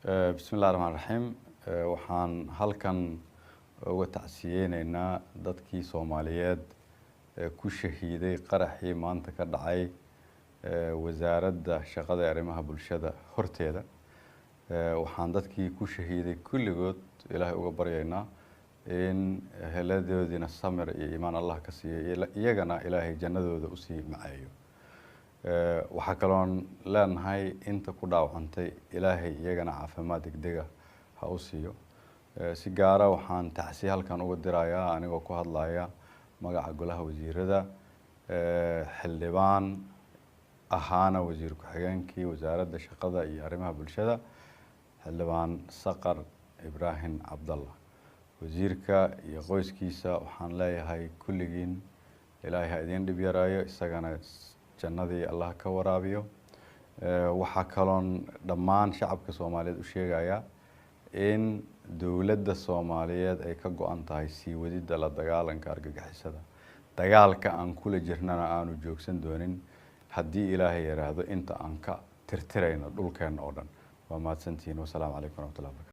بسم الله الرحمن الرحيم waxaan halkan uga tacsiyeenaynaa dadkii Soomaaliyeed ku shahiiday qaraxii maanta ka dhacay wasaaradda shaqada ee arrimaha bulshada horteeda waxaan dadkii ku shahiiday kulligood Ilaahay uga baryaynaa in heladoodina samir iyo iimaan Allah ka siiyo iyagana Ilaahay jannadooda u sii macayo waxa kaloon leenahay inta ku dhaawacantay Ilaahay iyagana caafimaad degdeg ah ha u siiyo si gaar ah waxaan tacsiye halkan uga dirayaa anigoo ku hadlaya magaca golaha wasiirada xildhibaan ahaana wasiir ku xigeenkii wasaaradda shaqada iyo arrimaha bulshada xildhibaan Saqar Ibrahim Abdallah wasiirka iyo qoyskiisa waxaan leeyahay kulligiin Ilaahay ha idin dhib yaraayo isagana jannadii Allah ka waraabiyo waxa kaloon dhammaan shacabka Soomaaliyeed u sheegaya in dawladda Soomaaliyeed ay ka go'an tahay sii wadida la dagaalanka argagixisada dagaalka aan kula jirnana aanu joogsan doonin haddii Ilaahay yiraahdo inta aan ka tirtirayno dhulkeena oo dhan waa mahadsantiin wassalaamu calaykum warahmatullahi wabarakatuh